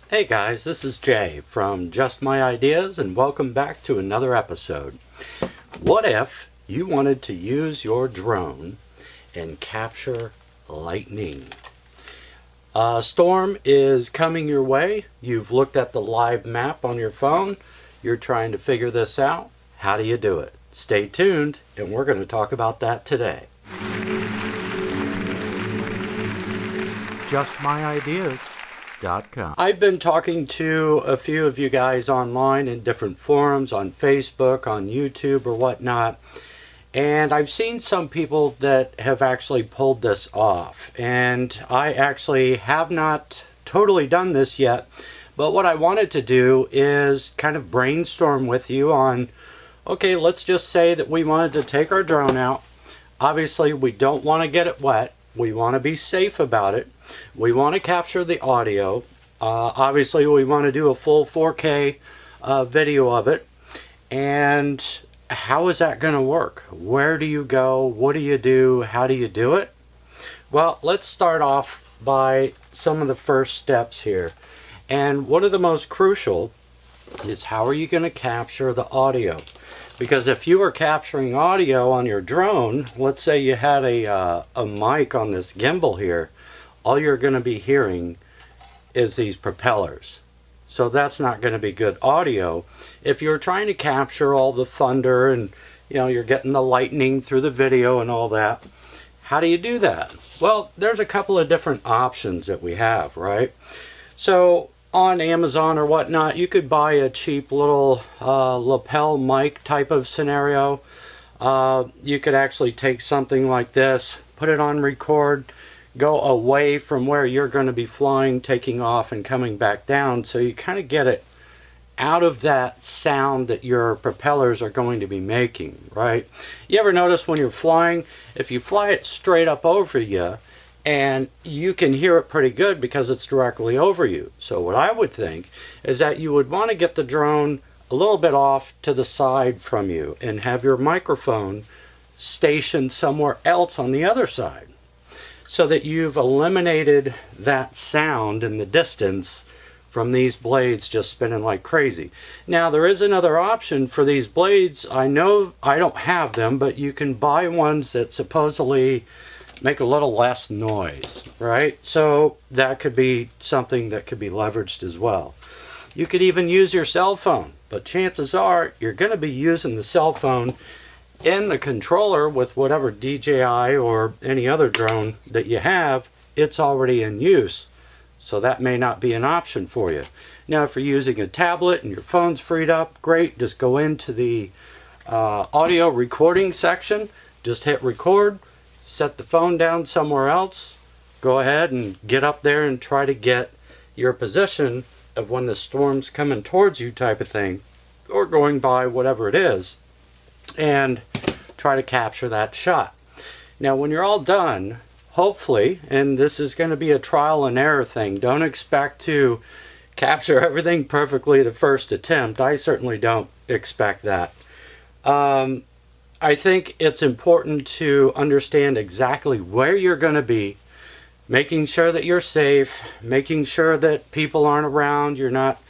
Hey guys, this is Jay from Just My Ideas, and welcome back to another episode. What if you wanted to use your drone and capture lightning? A storm is coming your way. You've looked at the live map on your phone. You're trying to figure this out. How do you do it? Stay tuned, and we're going to talk about that today. JustMyIdeas.com. I've been talking to a few of you guys online in different forums, on Facebook, on YouTube, or whatnot, and I've seen some people that have actually pulled this off, and I actually have not totally done this yet, but what I wanted to do is kind of brainstorm with you on, okay, let's just say that we wanted to take our drone out. Obviously, we don't want to get it wet. We want to be safe about it. We want to capture the audio. Obviously, we want to do a full 4K video of it. And how is that going to work? Where do you go? What do you do? How do you do it? Well, let's start off by some of the first steps here. And one of the most crucial is, how are you going to capture the audio? Because if you are capturing audio on your drone, let's say you had a mic on this gimbal here, all you're going to be hearing is these propellers. So that's not going to be good audio. If you're trying to capture all the thunder and you're getting the lightning through the video and all that, how do you do that? Well, there's a couple of different options that we have, right? So on Amazon or whatnot, you could buy a cheap little lapel mic type of scenario. You could actually take something like this, put it on record, go away from where you're going to be flying, taking off and coming back down, so you kind of get it out of that sound that your propellers are going to be making, right? You ever notice when you're flying, if you fly it straight up over you, and you can hear it pretty good because it's directly over you. So what I would think is that you would want to get the drone a little bit off to the side from you and have your microphone stationed somewhere else on the other side, so that you've eliminated that sound in the distance from these blades just spinning like crazy. Now, there is another option for these blades. I know I don't have them, but you can buy ones that supposedly make a little less noise, right? So that could be something that could be leveraged as well. You could even use your cell phone, but chances are you're going to be using the cell phone in the controller with whatever DJI or any other drone that you have. It's already in use, so that may not be an option for you. Now, if you're using a tablet and your phone's freed up, great. Just go into the audio recording section, just hit record, set the phone down somewhere else, go ahead and get up there and try to get your position of when the storm's coming towards you type of thing, or going by, whatever it is, and try to capture that shot. Now, when you're all done, hopefully, and this is going to be a trial and error thing, don't expect to capture everything perfectly the first attempt. I certainly don't expect that. I think it's important to understand exactly where you're going to be, making sure that you're safe, making sure that people aren't around, you're not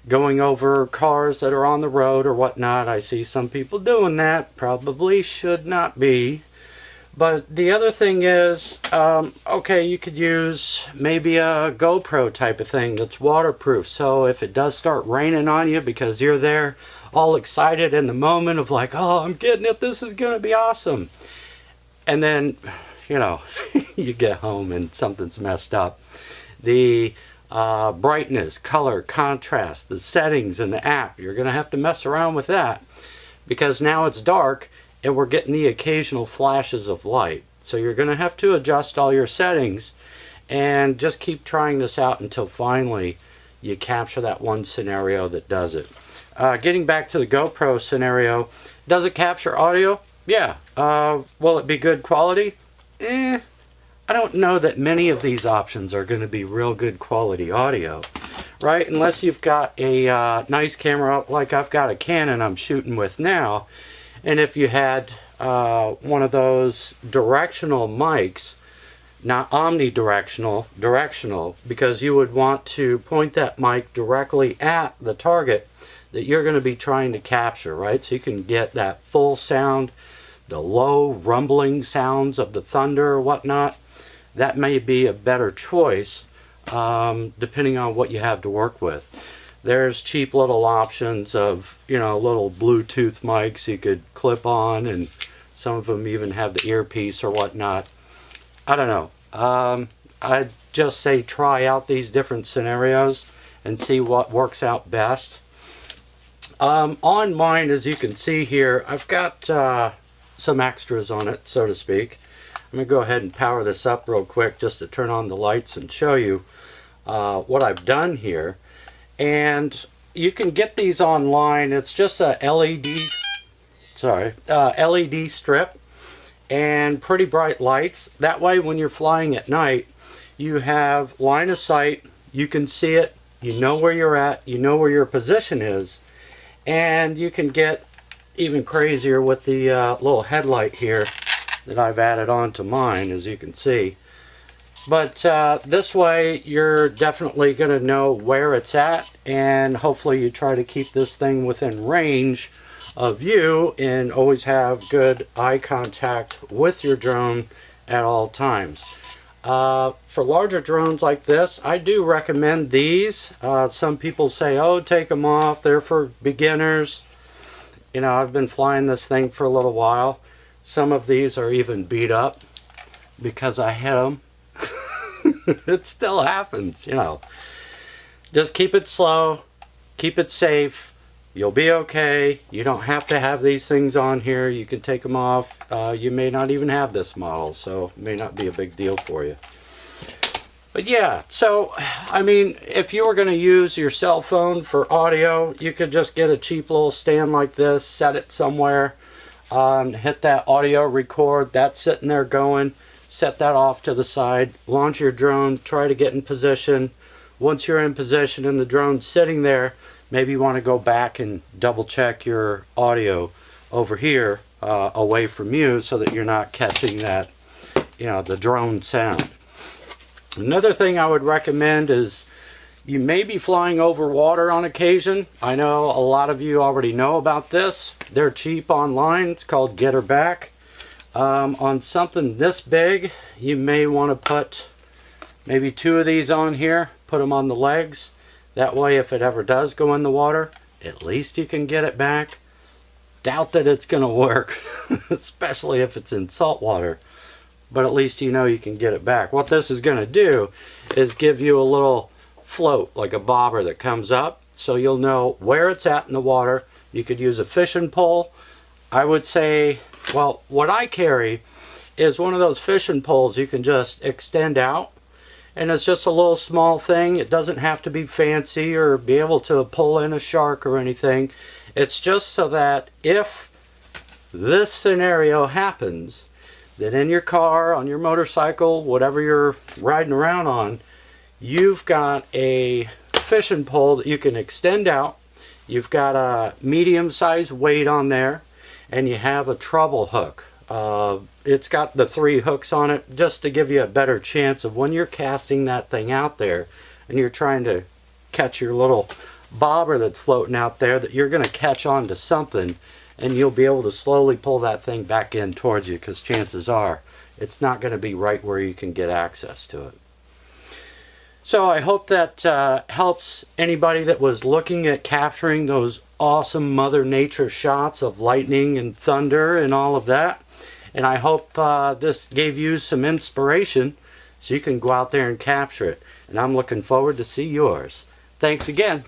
going over cars that are on the road or whatnot. I see some people doing that, probably should not be. But the other thing is, okay, you could use maybe a GoPro type of thing that's waterproof. So if it does start raining on you because you're there all excited in the moment of like, oh, I'm getting it, this is going to be awesome. And then, you get home and something's messed up. The brightness, color, contrast, the settings in the app, you're going to have to mess around with that because now it's dark and we're getting the occasional flashes of light. So you're going to have to adjust all your settings and just keep trying this out until finally you capture that one scenario that does it. Getting back to the GoPro scenario, does it capture audio? Yeah. Will it be good quality? I don't know that many of these options are going to be real good quality audio, right? Unless you've got a nice camera like I've got a Canon I'm shooting with now. And if you had one of those directional mics not omnidirectional, directional, because you would want to point that mic directly at the target that you're going to be trying to capture, right? So you can get that full sound, the low rumbling sounds of the thunder or whatnot. That may be a better choice depending on what you have to work with. There's cheap little options of, little Bluetooth mics you could clip on, and some of them even have the earpiece or whatnot. I don't know. I'd just say try out these different scenarios and see what works out best. On mine, as you can see here, I've got some extras on it, so to speak. I'm going to go ahead and power this up real quick just to turn on the lights and show you what I've done here. And you can get these online. It's just a LED strip and pretty bright lights. That way when you're flying at night, you have line of sight, you can see it, you know where you're at, you know where your position is, and you can get even crazier with the little headlight here that I've added on to mine, as you can see. But this way you're definitely going to know where it's at, and hopefully you try to keep this thing within range of you and always have good eye contact with your drone at all times. For larger drones like this, I do recommend these. Some people say, oh, take them off, they're for beginners. I've been flying this thing for a little while. Some of these are even beat up because I hit them. It still happens, Just keep it slow, keep it safe. You'll be okay. You don't have to have these things on here. You can take them off. You may not even have this model, so it may not be a big deal for you. But yeah, so I mean, if you were going to use your cell phone for audio, you could just get a cheap little stand like this, set it somewhere, hit that audio record, that's sitting there going, set that off to the side, launch your drone, try to get in position. Once you're in position and the drone's sitting there, maybe you want to go back and double check your audio over here away from you so that you're not catching that, the drone sound. Another thing I would recommend is you may be flying over water on occasion. I know a lot of you already know about this. They're cheap online. It's called Get Her Back. On something this big, you may want to put maybe 2 of these on here, put them on the legs. That way, if it ever does go in the water, at least you can get it back. Doubt that it's going to work, especially if it's in salt water. But at least you know you can get it back. What this is going to do is give you a little float, like a bobber that comes up, so you'll know where it's at in the water. You could use a fishing pole. I would say, well, what I carry is one of those fishing poles you can just extend out. And it's just a little small thing. It doesn't have to be fancy or be able to pull in a shark or anything. It's just so that if this scenario happens, that in your car, on your motorcycle, whatever you're riding around on, you've got a fishing pole that you can extend out. You've got a medium-sized weight on there, and you have a treble hook. It's got the 3 hooks on it just to give you a better chance of when you're casting that thing out there and you're trying to catch your little bobber that's floating out there, that you're going to catch on to something and you'll be able to slowly pull that thing back in towards you, because chances are it's not going to be right where you can get access to it. So I hope that helps anybody that was looking at capturing those awesome Mother Nature shots of lightning and thunder and all of that. And I hope this gave you some inspiration so you can go out there and capture it. And I'm looking forward to see yours. Thanks again.